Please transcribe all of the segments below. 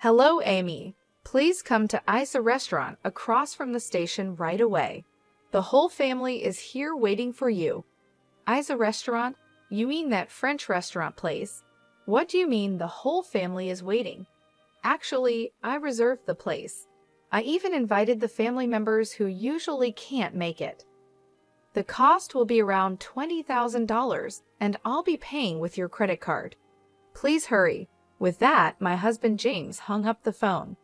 Hello, Amy. Please come to Isa Restaurant across from the station right away. The whole family is here waiting for you. Isa Restaurant? You mean that French restaurant place? What do you mean the whole family is waiting? Actually, I reserved the place. I even invited the family members who usually can't make it. The cost will be around $20,000, and I'll be paying with your credit card. Please hurry. With that, my husband James hung up the phone.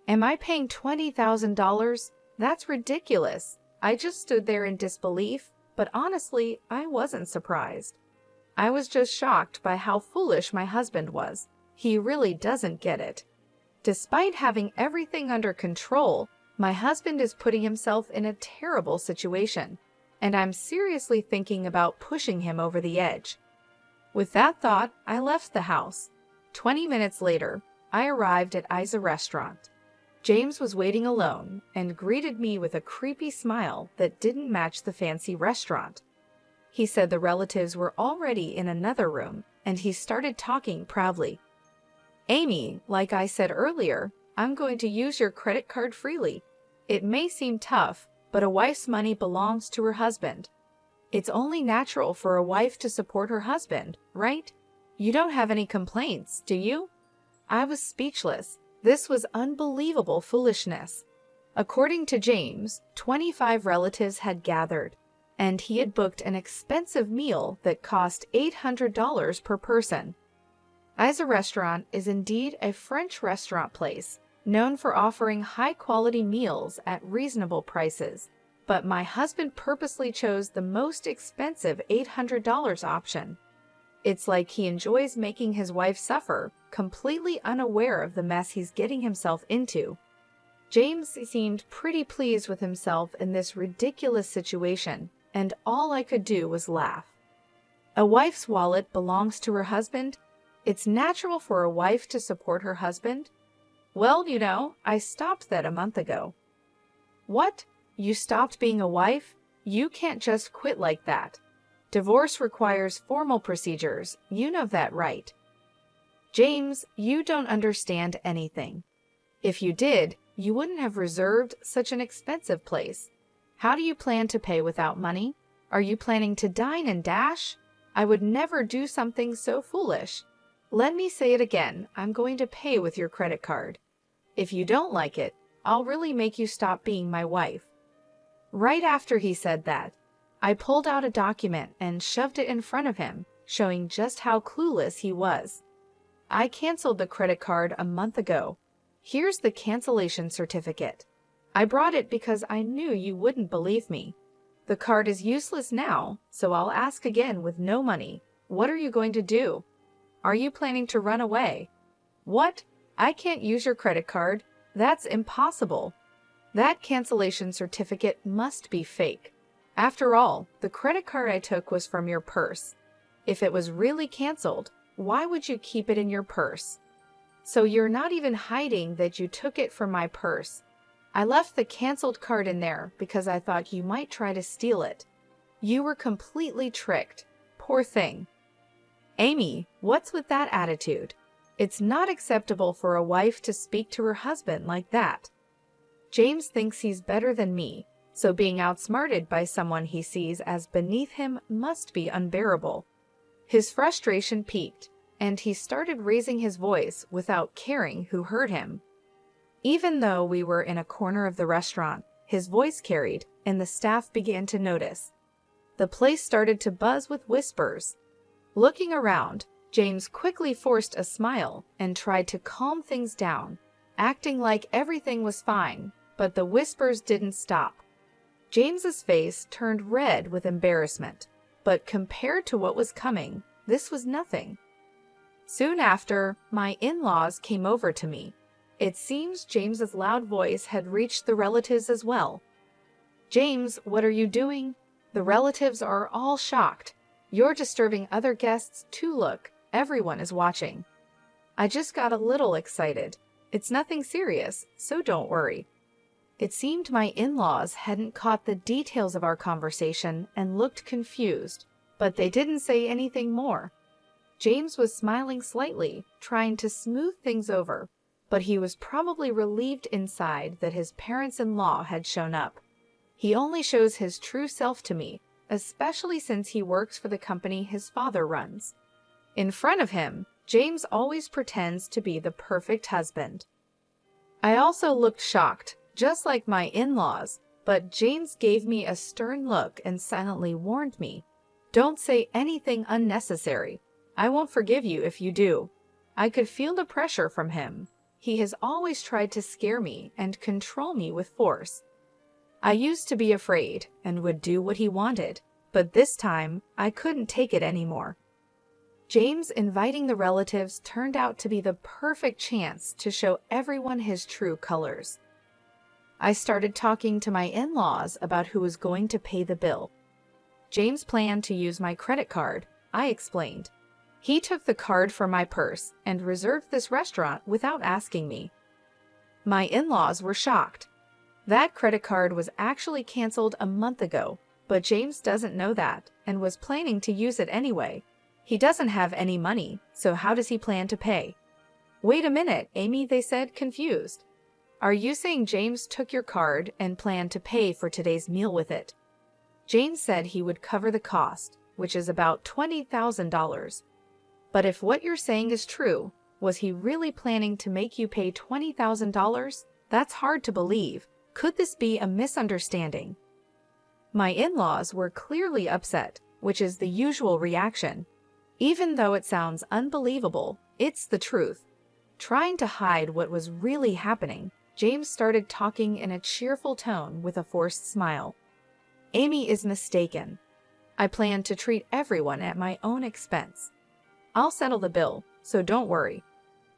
Am I paying $20,000? That's ridiculous. I just stood there in disbelief, but honestly, I wasn't surprised. I was just shocked by how foolish my husband was. He really doesn't get it. Despite having everything under control, my husband is putting himself in a terrible situation, and I'm seriously thinking about pushing him over the edge. With that thought, I left the house. 20 minutes later, I arrived at Isa Restaurant. James was waiting alone and greeted me with a creepy smile that didn't match the fancy restaurant. He said the relatives were already in another room, and he started talking proudly. Amy, like I said earlier, I'm going to use your credit card freely. It may seem tough, but a wife's money belongs to her husband. It's only natural for a wife to support her husband, right? You don't have any complaints, do you? I was speechless. This was unbelievable foolishness. According to James, 25 relatives had gathered, and he had booked an expensive meal that cost $800 per person. Isa Restaurant is indeed a French restaurant place, known for offering high-quality meals at reasonable prices. But my husband purposely chose the most expensive $800 option. It's like he enjoys making his wife suffer, completely unaware of the mess he's getting himself into. James seemed pretty pleased with himself in this ridiculous situation, and all I could do was laugh. A wife's wallet belongs to her husband? It's natural for a wife to support her husband? Well, I stopped that a month ago. What? You stopped being a wife? You can't just quit like that. Divorce requires formal procedures. You know that, right? James, you don't understand anything. If you did, you wouldn't have reserved such an expensive place. How do you plan to pay without money? Are you planning to dine and dash? I would never do something so foolish. Let me say it again. I'm going to pay with your credit card. If you don't like it, I'll really make you stop being my wife. Right after he said that, I pulled out a document and shoved it in front of him, showing just how clueless he was. I canceled the credit card a month ago. Here's the cancellation certificate. I brought it because I knew you wouldn't believe me. The card is useless now, so I'll ask again with no money. What are you going to do? Are you planning to run away? What? I can't use your credit card. That's impossible. That cancellation certificate must be fake. After all, the credit card I took was from your purse. If it was really canceled, why would you keep it in your purse? So you're not even hiding that you took it from my purse. I left the canceled card in there because I thought you might try to steal it. You were completely tricked. Poor thing. Amy, what's with that attitude? It's not acceptable for a wife to speak to her husband like that. James thinks he's better than me, so being outsmarted by someone he sees as beneath him must be unbearable. His frustration peaked, and he started raising his voice without caring who heard him. Even though we were in a corner of the restaurant, his voice carried, and the staff began to notice. The place started to buzz with whispers. Looking around, James quickly forced a smile and tried to calm things down, acting like everything was fine, but the whispers didn't stop. James's face turned red with embarrassment, but compared to what was coming, this was nothing. Soon after, my in-laws came over to me. It seems James's loud voice had reached the relatives as well. James, what are you doing? The relatives are all shocked. You're disturbing other guests too. Look, everyone is watching. I just got a little excited. It's nothing serious, so don't worry. It seemed my in-laws hadn't caught the details of our conversation and looked confused, but they didn't say anything more. James was smiling slightly, trying to smooth things over, but he was probably relieved inside that his parents-in-law had shown up. He only shows his true self to me, especially since he works for the company his father runs. In front of him, James always pretends to be the perfect husband. I also looked shocked, just like my in-laws, but James gave me a stern look and silently warned me, "Don't say anything unnecessary. I won't forgive you if you do." I could feel the pressure from him. He has always tried to scare me and control me with force. I used to be afraid and would do what he wanted, but this time I couldn't take it anymore. James inviting the relatives turned out to be the perfect chance to show everyone his true colors. I started talking to my in-laws about who was going to pay the bill. James planned to use my credit card, I explained. He took the card from my purse and reserved this restaurant without asking me. My in-laws were shocked. That credit card was actually canceled a month ago, but James doesn't know that and was planning to use it anyway. He doesn't have any money, so how does he plan to pay? "Wait a minute, Amy," they said, confused. "Are you saying James took your card and planned to pay for today's meal with it?" James said he would cover the cost, which is about $20,000. But if what you're saying is true, was he really planning to make you pay $20,000? That's hard to believe. Could this be a misunderstanding? My in-laws were clearly upset, which is the usual reaction. Even though it sounds unbelievable, it's the truth. Trying to hide what was really happening, James started talking in a cheerful tone with a forced smile. "Amy is mistaken. I plan to treat everyone at my own expense. I'll settle the bill, so don't worry."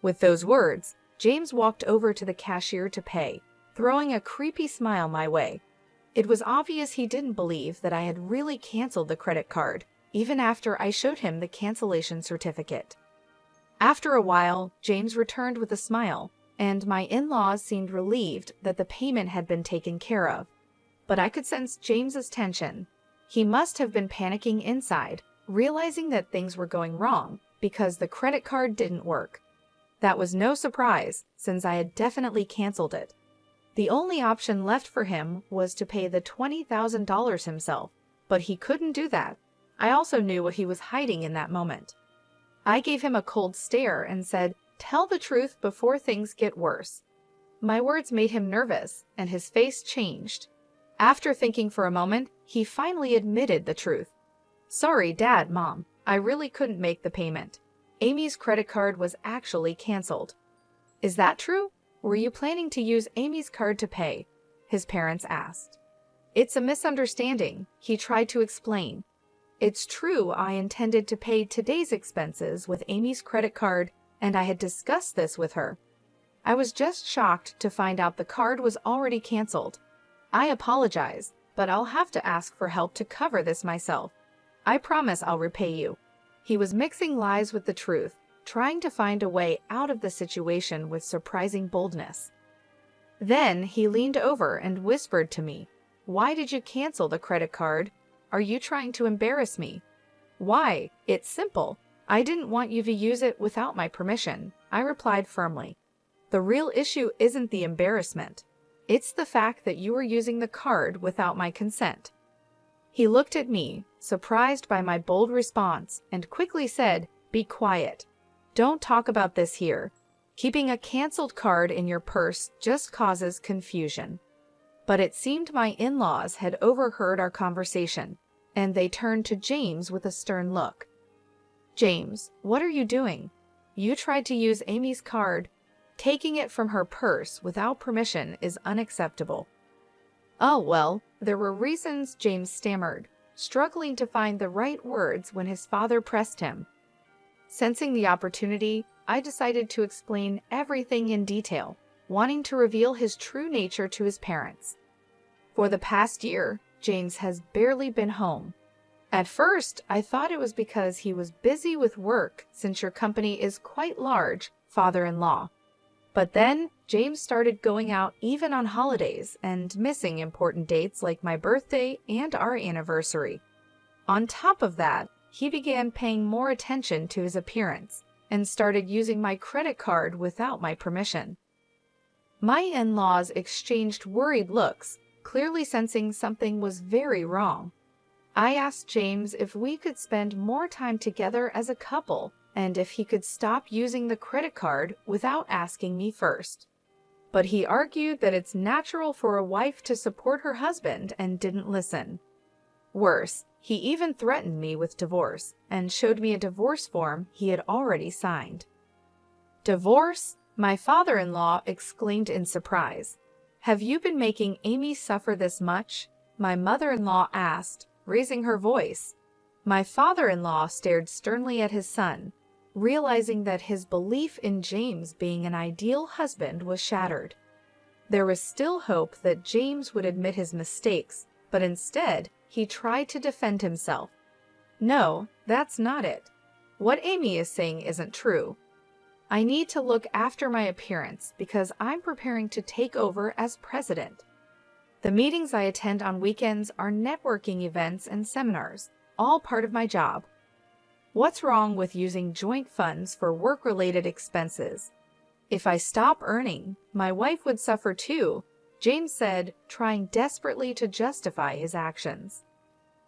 With those words, James walked over to the cashier to pay, throwing a creepy smile my way. It was obvious he didn't believe that I had really canceled the credit card, even after I showed him the cancellation certificate. After a while, James returned with a smile, and my in-laws seemed relieved that the payment had been taken care of. But I could sense James's tension. He must have been panicking inside, realizing that things were going wrong because the credit card didn't work. That was no surprise, since I had definitely canceled it. The only option left for him was to pay the $20,000 himself, but he couldn't do that. I also knew what he was hiding in that moment. I gave him a cold stare and said, "Tell the truth before things get worse." My words made him nervous, and his face changed. After thinking for a moment, he finally admitted the truth. "Sorry, Dad, Mom, I really couldn't make the payment. Amy's credit card was actually canceled." "Is that true? Were you planning to use Amy's card to pay?" his parents asked. "It's a misunderstanding," he tried to explain. "It's true I intended to pay today's expenses with Amy's credit card, and I had discussed this with her. I was just shocked to find out the card was already canceled. I apologize, but I'll have to ask for help to cover this myself. I promise I'll repay you." He was mixing lies with the truth, trying to find a way out of the situation with surprising boldness. Then he leaned over and whispered to me, "Why did you cancel the credit card? Are you trying to embarrass me?" "Why? It's simple. I didn't want you to use it without my permission," I replied firmly. "The real issue isn't the embarrassment. It's the fact that you were using the card without my consent." He looked at me, surprised by my bold response, and quickly said, "Be quiet. Don't talk about this here. Keeping a canceled card in your purse just causes confusion." But it seemed my in-laws had overheard our conversation, and they turned to James with a stern look. "James, what are you doing? You tried to use Amy's card. Taking it from her purse without permission is unacceptable." "Oh, well, there were reasons," James stammered, struggling to find the right words when his father pressed him. Sensing the opportunity, I decided to explain everything in detail, wanting to reveal his true nature to his parents. For the past year, James has barely been home. At first, I thought it was because he was busy with work since your company is quite large, father-in-law. But then, James started going out even on holidays and missing important dates like my birthday and our anniversary. On top of that, he began paying more attention to his appearance. and started using my credit card witout my permission. My in-laws exchanged worried looks, clearly sensing something was very wrong. I asked James if we could spend more time together as a couple and if he could stop using the credit card without asking me first. But he argued that it's natural for a wife to support her husband and didn't listen. Worse, he even threatened me with divorce and showed me a divorce form he had already signed. "Divorce?" my father-in-law exclaimed in surprise. "Have you been making Amy suffer this much?" my mother-in-law asked, raising her voice. My father-in-law stared sternly at his son, realizing that his belief in James being an ideal husband was shattered. There was still hope that James would admit his mistakes, but instead, he tried to defend himself. "No, that's not it. What Amy is saying isn't true. I need to look after my appearance because I'm preparing to take over as president. The meetings I attend on weekends are networking events and seminars, all part of my job. What's wrong with using joint funds for work-related expenses? If I stop earning, my wife would suffer too," James said, trying desperately to justify his actions.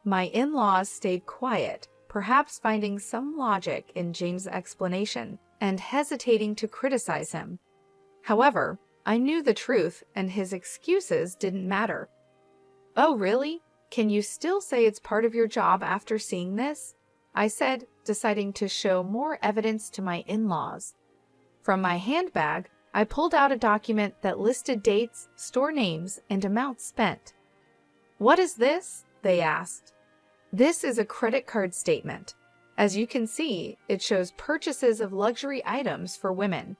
My in-laws stayed quiet, perhaps finding some logic in James' explanation and hesitating to criticize him. However, I knew the truth and his excuses didn't matter. "Oh, really? Can you still say it's part of your job after seeing this?" I said, deciding to show more evidence to my in-laws. From my handbag, I pulled out a document that listed dates, store names, and amounts spent. "What is this?" they asked. "This is a credit card statement. As you can see, it shows purchases of luxury items for women."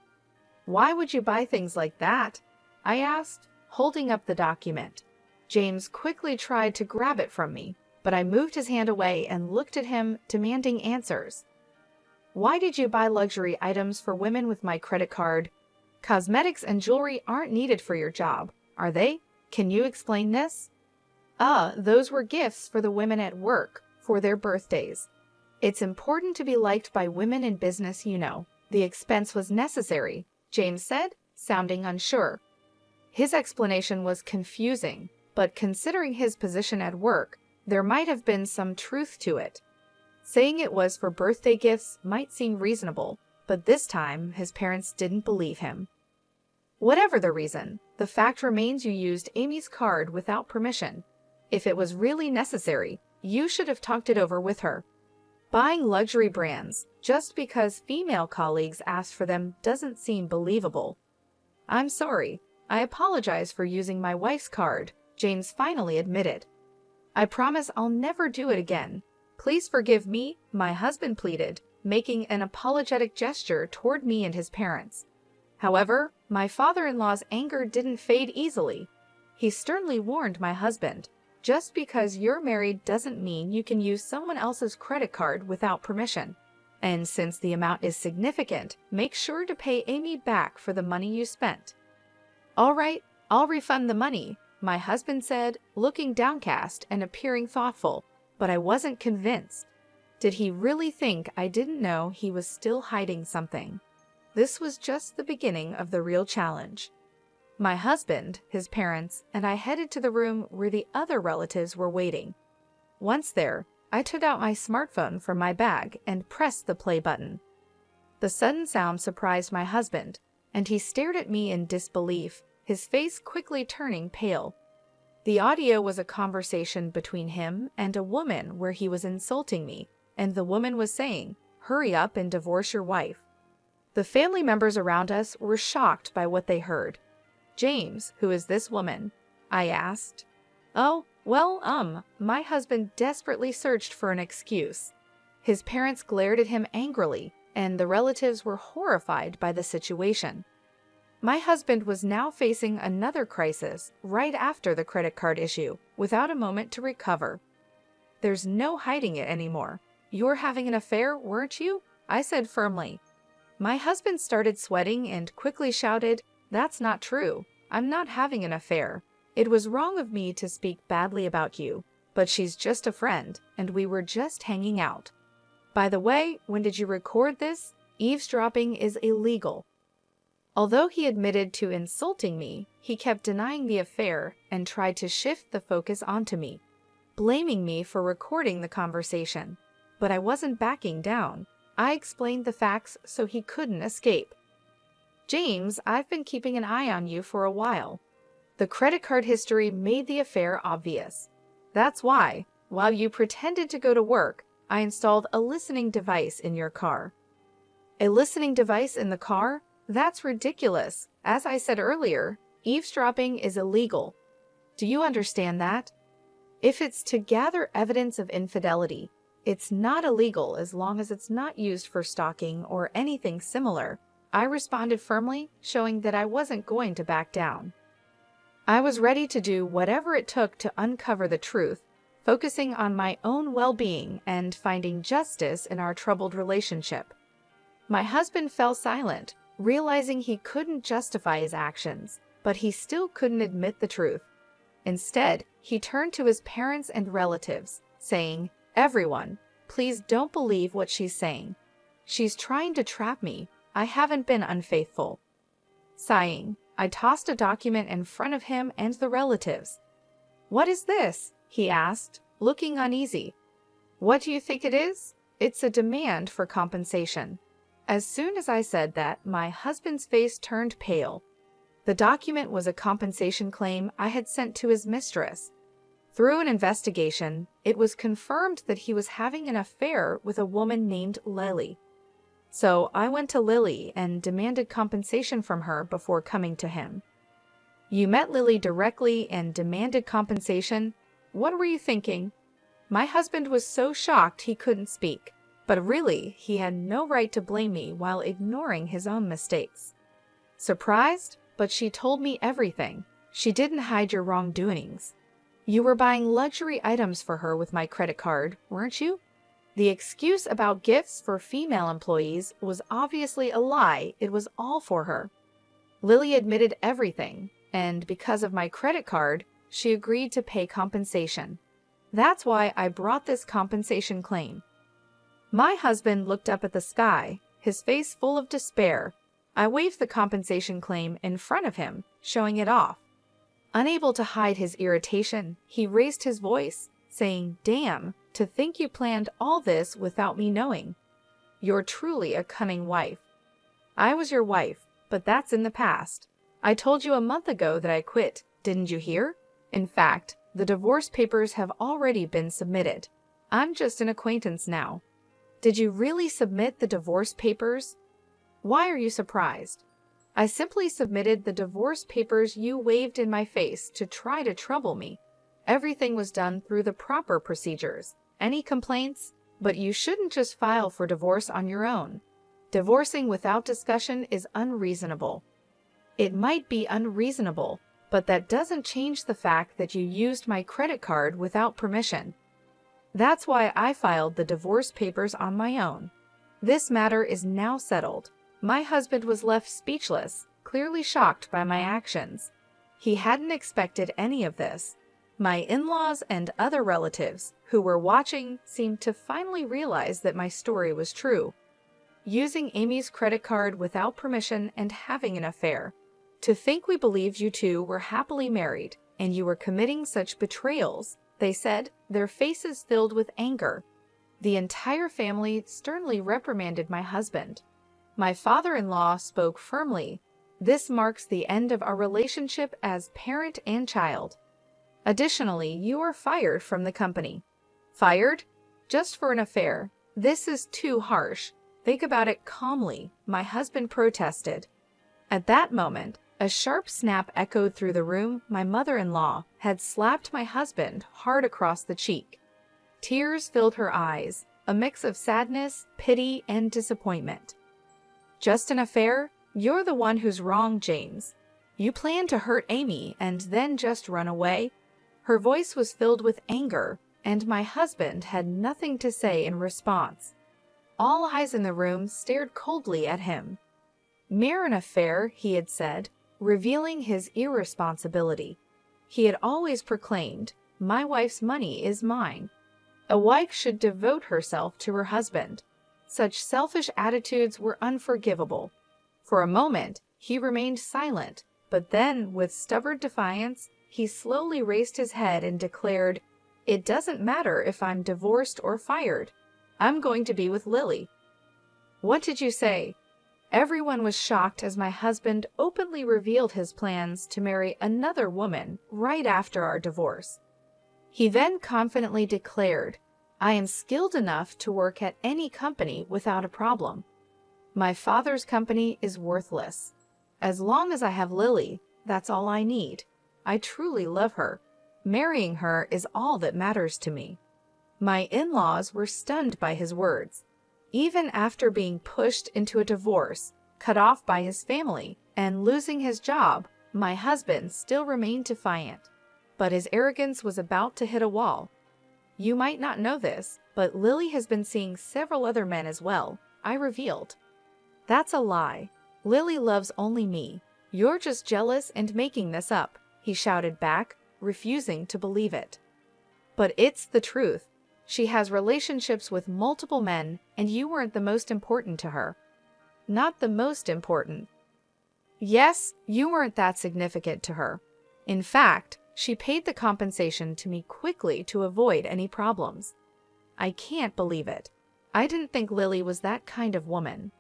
"Why would you buy things like that?" I asked, holding up the document. James quickly tried to grab it from me, but I moved his hand away and looked at him, demanding answers. "Why did you buy luxury items for women with my credit card? Cosmetics and jewelry aren't needed for your job, are they? Can you explain this?" Those were gifts for the women at work, for their birthdays. It's important to be liked by women in business, you know. The expense was necessary," James said, sounding unsure. His explanation was confusing, but considering his position at work, there might have been some truth to it. Saying it was for birthday gifts might seem reasonable, but this time his parents didn't believe him. "Whatever the reason, the fact remains you used Amy's card without permission. If it was really necessary, you should have talked it over with her. Buying luxury brands just because female colleagues asked for them doesn't seem believable." "I'm sorry. I apologize for using my wife's card," James finally admitted. "I promise I'll never do it again. Please forgive me," my husband pleaded, making an apologetic gesture toward me and his parents. However, my father-in-law's anger didn't fade easily. He sternly warned my husband, "Just because you're married doesn't mean you can use someone else's credit card without permission. And since the amount is significant, make sure to pay Amy back for the money you spent." "All right, I'll refund the money," my husband said, looking downcast and appearing thoughtful, but I wasn't convinced. Did he really think I didn't know he was still hiding something? This was just the beginning of the real challenge. My husband, his parents, and I headed to the room where the other relatives were waiting. Once there, I took out my smartphone from my bag and pressed the play button. The sudden sound surprised my husband, and he stared at me in disbelief, his face quickly turning pale. The audio was a conversation between him and a woman where he was insulting me, and the woman was saying, "Hurry up and divorce your wife." The family members around us were shocked by what they heard. "James, who is this woman?" I asked. "Oh, well, my husband desperately searched for an excuse." His parents glared at him angrily, and the relatives were horrified by the situation. My husband was now facing another crisis right after the credit card issue, without a moment to recover. "There's no hiding it anymore. You're having an affair, weren't you?" I said firmly. My husband started sweating and quickly shouted, "That's not true. I'm not having an affair. It was wrong of me to speak badly about you, but she's just a friend, and we were just hanging out. By the way, when did you record this? Eavesdropping is illegal. Although he admitted to insulting me, he kept denying the affair and tried to shift the focus onto me, blaming me for recording the conversation. But I wasn't backing down. I explained the facts so he couldn't escape. James, I've been keeping an eye on you for a while. The credit card history made the affair obvious. That's why, while you pretended to go to work, I installed a listening device in your car. A listening device in the car? That's ridiculous. As I said earlier, eavesdropping is illegal. Do you understand that? If it's to gather evidence of infidelity, it's not illegal as long as it's not used for stalking or anything similar. I responded firmly, showing that I wasn't going to back down. I was ready to do whatever it took to uncover the truth, focusing on my own well-being and finding justice in our troubled relationship. My husband fell silent, realizing he couldn't justify his actions, but he still couldn't admit the truth. Instead, he turned to his parents and relatives, saying, "Everyone, please don't believe what she's saying. She's trying to trap me. I haven't been unfaithful." Sighing, I tossed a document in front of him and the relatives. "What is this?" he asked, looking uneasy. "What do you think it is? It's a demand for compensation." As soon as I said that, my husband's face turned pale. The document was a compensation claim I had sent to his mistress. Through an investigation, it was confirmed that he was having an affair with a woman named Lily. So I went to Lily and demanded compensation from her before coming to him. "You met Lily directly and demanded compensation? What were you thinking?" My husband was so shocked he couldn't speak. But really, he had no right to blame me while ignoring his own mistakes. Surprised? But she told me everything. She didn't hide your wrongdoings. You were buying luxury items for her with my credit card, weren't you? The excuse about gifts for female employees was obviously a lie. It was all for her. Lily admitted everything, and because of my credit card, she agreed to pay compensation. That's why I brought this compensation claim. My husband looked up at the sky, his face full of despair. I waved the compensation claim in front of him, showing it off. Unable to hide his irritation, he raised his voice, saying, "Damn, to think you planned all this without me knowing. You're truly a cunning wife." "I was your wife, but that's in the past. I told you a month ago that I quit, didn't you hear? In fact, the divorce papers have already been submitted. I'm just an acquaintance now." "Did you really submit the divorce papers?" "Why are you surprised?" "I simply submitted the divorce papers you waved in my face to try to trouble me. Everything was done through the proper procedures. Any complaints? But you shouldn't just file for divorce on your own. Divorcing without discussion is unreasonable." "It might be unreasonable, but that doesn't change the fact that you used my credit card without permission. That's why I filed the divorce papers on my own. This matter is now settled." My husband was left speechless, clearly shocked by my actions. He hadn't expected any of this. My in-laws and other relatives who were watching seemed to finally realize that my story was true. Using Amy's credit card without permission and having an affair. To think we believed you two were happily married and you were committing such betrayals, they said, their faces filled with anger. The entire family sternly reprimanded my husband. My father-in-law spoke firmly. "This marks the end of our relationship as parent and child. Additionally, you are fired from the company." "Fired? Just for an affair? This is too harsh. Think about it calmly," my husband protested. At that moment, a sharp snap echoed through the room. My mother-in-law had slapped my husband hard across the cheek. Tears filled her eyes, a mix of sadness, pity, and disappointment. "Just an affair? You're the one who's wrong, James. You planned to hurt Amy and then just run away?" Her voice was filled with anger, and my husband had nothing to say in response. All eyes in the room stared coldly at him. "Mere an affair," he had said, revealing his irresponsibility. He had always proclaimed, "My wife's money is mine. A wife should devote herself to her husband." Such selfish attitudes were unforgivable. For a moment, he remained silent, but then, with stubborn defiance, he slowly raised his head and declared, "It doesn't matter if I'm divorced or fired. I'm going to be with Lily." "What did you say?" Everyone was shocked as my husband openly revealed his plans to marry another woman right after our divorce. He then confidently declared, "I am skilled enough to work at any company without a problem. My father's company is worthless. As long as I have Lily, that's all I need. I truly love her. Marrying her is all that matters to me." My in-laws were stunned by his words. Even after being pushed into a divorce, cut off by his family, and losing his job, my husband still remained defiant. But his arrogance was about to hit a wall. "You might not know this, but Lily has been seeing several other men as well," I revealed. "That's a lie. Lily loves only me. You're just jealous and making this up," he shouted back, refusing to believe it. "But it's the truth. She has relationships with multiple men, and you weren't the most important to her." "Not the most important." "Yes, you weren't that significant to her. In fact, she paid the compensation to me quickly to avoid any problems." "I can't believe it. I didn't think Lily was that kind of woman.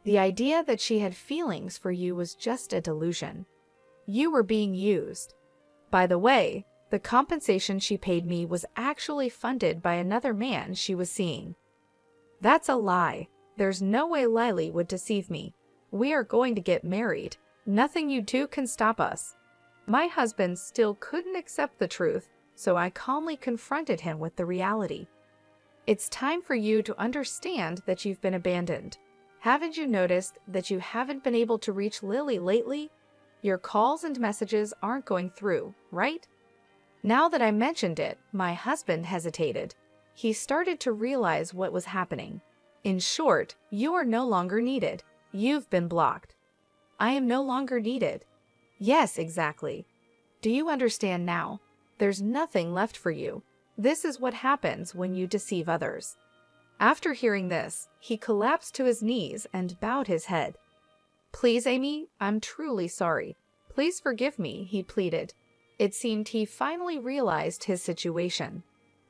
The idea that she had feelings for you was just a delusion. You were being used. By the way, the compensation she paid me was actually funded by another man she was seeing." "That's a lie. There's no way Lily would deceive me. We are going to get married. Nothing you do can stop us." My husband still couldn't accept the truth, so I calmly confronted him with the reality. "It's time for you to understand that you've been abandoned. Haven't you noticed that you haven't been able to reach Lily lately? Your calls and messages aren't going through, right?" Now that I mentioned it, my husband hesitated. He started to realize what was happening. "In short, you are no longer needed. You've been blocked." "I am no longer needed." "Yes, exactly. Do you understand now? There's nothing left for you. This is what happens when you deceive others." After hearing this, he collapsed to his knees and bowed his head. "Please, Amy, I'm truly sorry. Please forgive me," he pleaded. It seemed he finally realized his situation.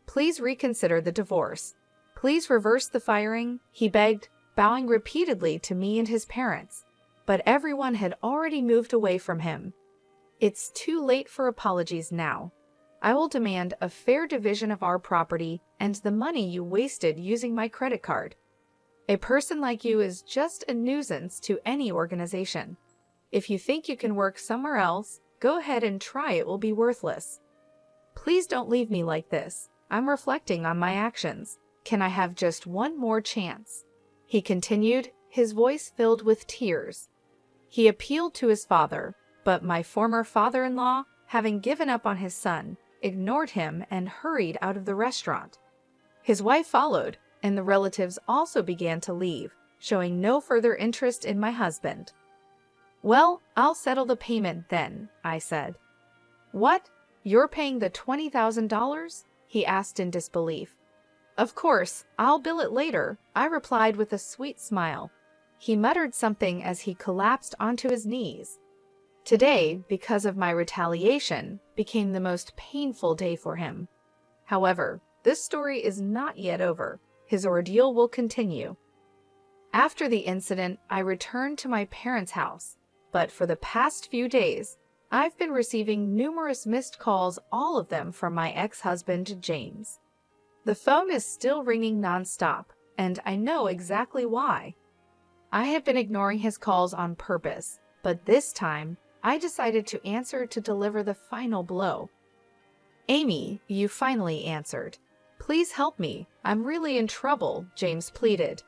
"Please reconsider the divorce. Please reverse the firing," he begged, bowing repeatedly to me and his parents. But everyone had already moved away from him. "It's too late for apologies now. I will demand a fair division of our property and the money you wasted using my credit card. A person like you is just a nuisance to any organization. If you think you can work somewhere else, go ahead and try. It will be worthless. Please don't leave me like this. I'm reflecting on my actions. Can I have just one more chance?" he continued, his voice filled with tears. He appealed to his father, but my former father-in-law, having given up on his son, ignored him and hurried out of the restaurant. His wife followed, and the relatives also began to leave, showing no further interest in my husband. "Well, I'll settle the payment then," I said. "What? You're paying the $20,000? he asked in disbelief. "Of course, I'll bill it later," I replied with a sweet smile. He muttered something as he collapsed onto his knees. Today, because of my retaliation, became the most painful day for him. However, this story is not yet over. His ordeal will continue. After the incident, I returned to my parents' house, but for the past few days, I've been receiving numerous missed calls, all of them from my ex-husband, James. The phone is still ringing nonstop, and I know exactly why. I have been ignoring his calls on purpose, but this time, I decided to answer to deliver the final blow. "Amy, you finally answered. Please help me. I'm really in trouble," James pleaded.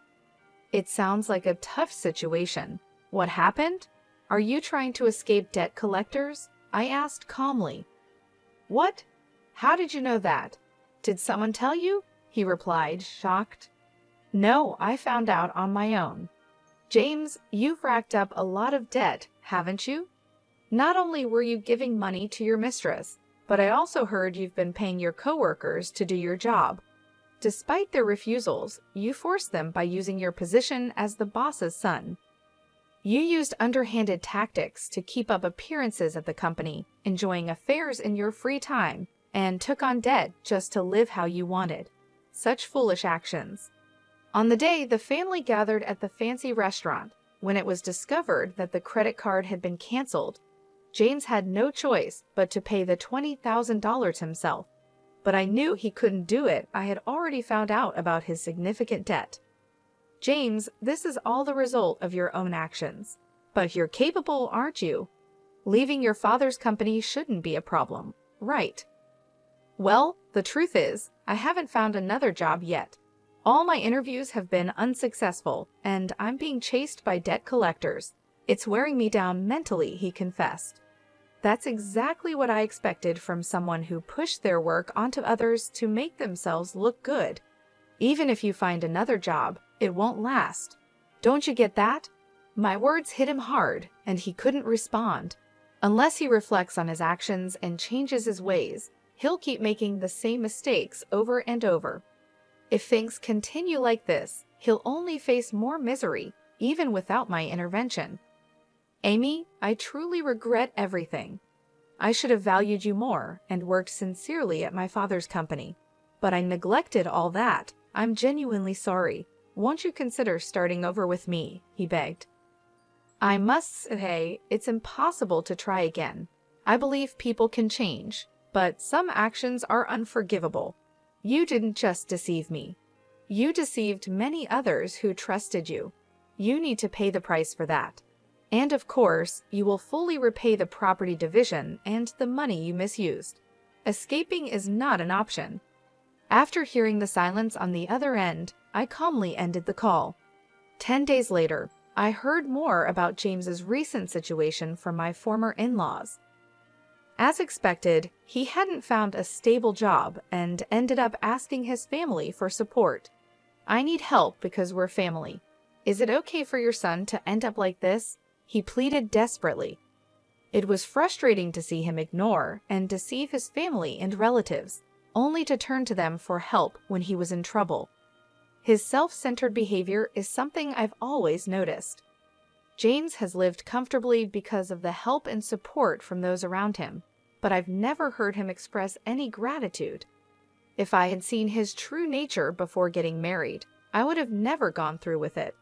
"It sounds like a tough situation. What happened? Are you trying to escape debt collectors?" I asked calmly. "What? How did you know that? Did someone tell you?" he replied, shocked. "No, I found out on my own." "James, you've racked up a lot of debt, haven't you? Not only were you giving money to your mistress, but I also heard you've been paying your coworkers to do your job. Despite their refusals, you forced them by using your position as the boss's son. You used underhanded tactics to keep up appearances at the company, enjoying affairs in your free time, and took on debt just to live how you wanted. Such foolish actions. On the day the family gathered at the fancy restaurant, when it was discovered that the credit card had been canceled, James had no choice but to pay the $20,000 himself. But I knew he couldn't do it. I had already found out about his significant debt. James, this is all the result of your own actions. But you're capable, aren't you? Leaving your father's company shouldn't be a problem, right? Well, the truth is, I haven't found another job yet. All my interviews have been unsuccessful, and I'm being chased by debt collectors. It's wearing me down mentally, he confessed. That's exactly what I expected from someone who pushed their work onto others to make themselves look good. Even if you find another job, it won't last. Don't you get that? My words hit him hard, and he couldn't respond. Unless he reflects on his actions and changes his ways, he'll keep making the same mistakes over and over. If things continue like this, he'll only face more misery, even without my intervention. Amy, I truly regret everything. I should have valued you more and worked sincerely at my father's company. But I neglected all that. I'm genuinely sorry. Won't you consider starting over with me? He begged. I must say, it's impossible to try again. I believe people can change, but some actions are unforgivable. You didn't just deceive me. You deceived many others who trusted you. You need to pay the price for that. And of course, you will fully repay the property division and the money you misused. Escaping is not an option. After hearing the silence on the other end, I calmly ended the call. 10 days later, I heard more about James's recent situation from my former in-laws. As expected, he hadn't found a stable job and ended up asking his family for support. I need help because we're family. Is it okay for your son to end up like this? He pleaded desperately. It was frustrating to see him ignore and deceive his family and relatives, only to turn to them for help when he was in trouble. His self-centered behavior is something I've always noticed. James has lived comfortably because of the help and support from those around him, but I've never heard him express any gratitude. If I had seen his true nature before getting married, I would have never gone through with it.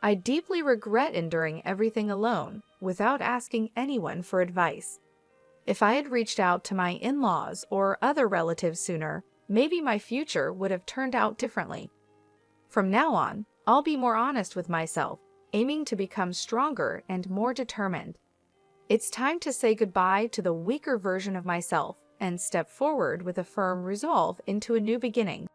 I deeply regret enduring everything alone, without asking anyone for advice. If I had reached out to my in-laws or other relatives sooner, maybe my future would have turned out differently. From now on, I'll be more honest with myself, aiming to become stronger and more determined. It's time to say goodbye to the weaker version of myself and step forward with a firm resolve into a new beginning.